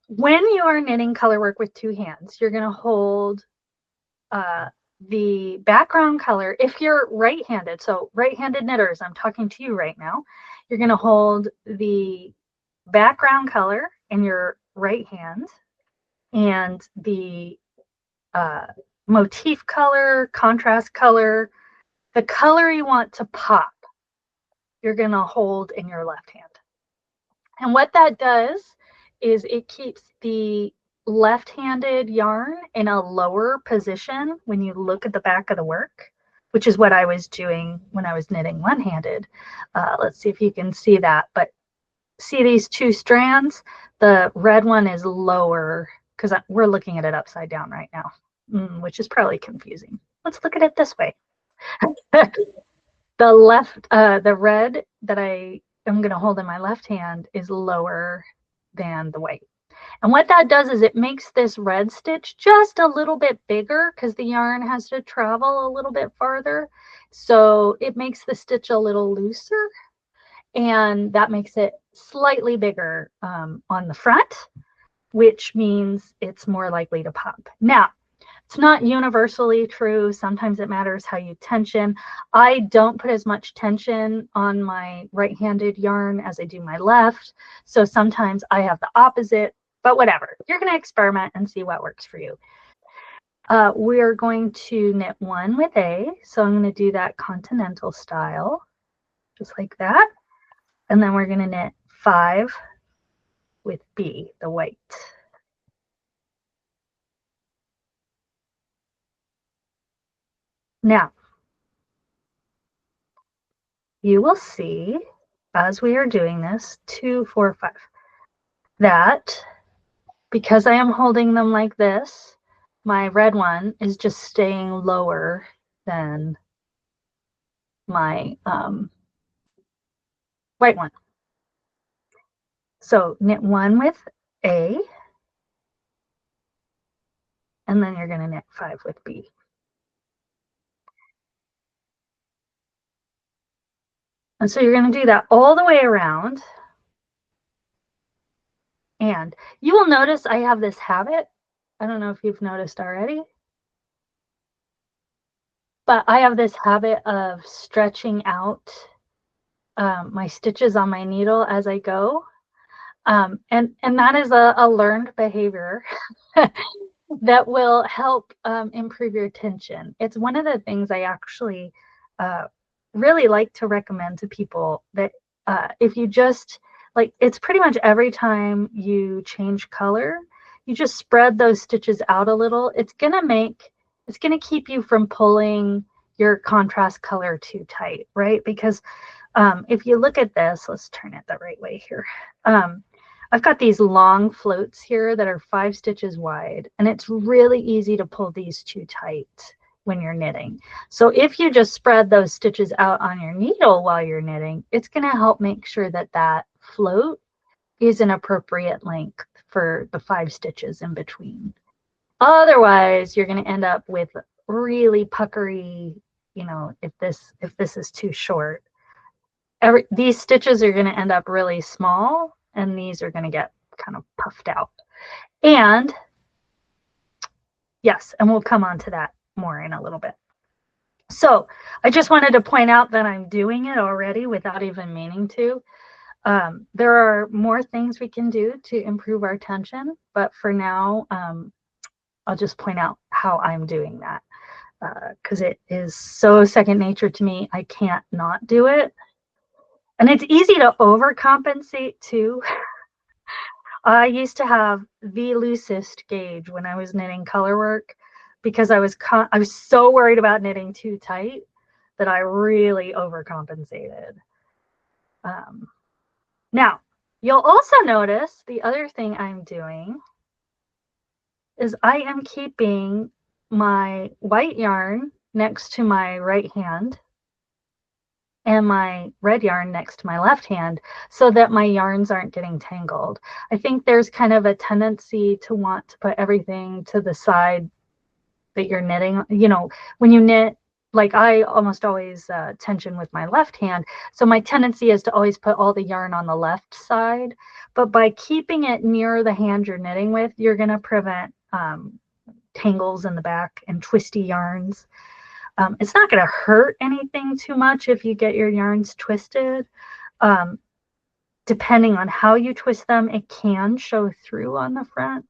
when you are knitting colorwork with two hands, you're going to hold the background color. If you're right-handed, so right-handed knitters, I'm talking to you right now, you're going to hold the background color in your right hand and the motif color, contrast color, the color you want to pop, you're going to hold in your left hand. And what that does is it keeps the left-handed yarn in a lower position when you look at the back of the work, which is what I was doing when I was knitting one-handed. Let's see if you can see that. But see these two strands? The red one is lower because we're looking at it upside down right now, which is probably confusing. Let's look at it this way. The red that I am going to hold in my left hand is lower than the white. And what that does is it makes this red stitch just a little bit bigger because the yarn has to travel a little bit farther. So it makes the stitch a little looser, and that makes it slightly bigger on the front, which means it's more likely to pop. Now, it's not universally true. Sometimes it matters how you tension. I don't put as much tension on my right-handed yarn as I do my left. So sometimes I have the opposite, but whatever. You're going to experiment and see what works for you. We're going to knit one with A. So I'm going to do that continental style, just like that. And then we're going to knit 5 with B, the white. Now, you will see as we are doing this, 2, 4, 5, that because I am holding them like this, my red one is just staying lower than my white one. So knit one with A, and then you're going to knit 5 with B. And so you're going to do that all the way around. And you will notice I have this habit. I don't know if you've noticed already, but I have this habit of stretching out my stitches on my needle as I go. And that is a learned behavior that will help improve your tension. It's one of the things I actually really like to recommend to people, that if you just, like, it's pretty much every time you change color, you just spread those stitches out a little. It's going to keep you from pulling your contrast color too tight, right? Because if you look at this, let's turn it the right way here. I've got these long floats here that are 5 stitches wide, and it's really easy to pull these too tight when you're knitting. So if you just spread those stitches out on your needle while you're knitting, it's going to help make sure that that float is an appropriate length for the 5 stitches in between. Otherwise, you're going to end up with really puckery, you know, if this is too short. These stitches are going to end up really small, and these are going to get kind of puffed out. And yes, and we'll come on to that more in a little bit. So I just wanted to point out that I'm doing it already without even meaning to. There are more things we can do to improve our tension, but for now, I'll just point out how I'm doing that, because it is so second nature to me. I can't not do it. And it's easy to overcompensate too. I used to have the loosest gauge when I was knitting colorwork, because I was so worried about knitting too tight that I really overcompensated. Now, you'll also notice the other thing I'm doing is I am keeping my white yarn next to my right hand and my red yarn next to my left hand, so that my yarns aren't getting tangled. I think there's kind of a tendency to want to put everything to the side that you're knitting. You know, when you knit like I almost always tension with my left hand. So my tendency is to always put all the yarn on the left side. But by keeping it near the hand you're knitting with, you're going to prevent tangles in the back and twisty yarns. It's not going to hurt anything too much if you get your yarns twisted. Depending on how you twist them, it can show through on the front.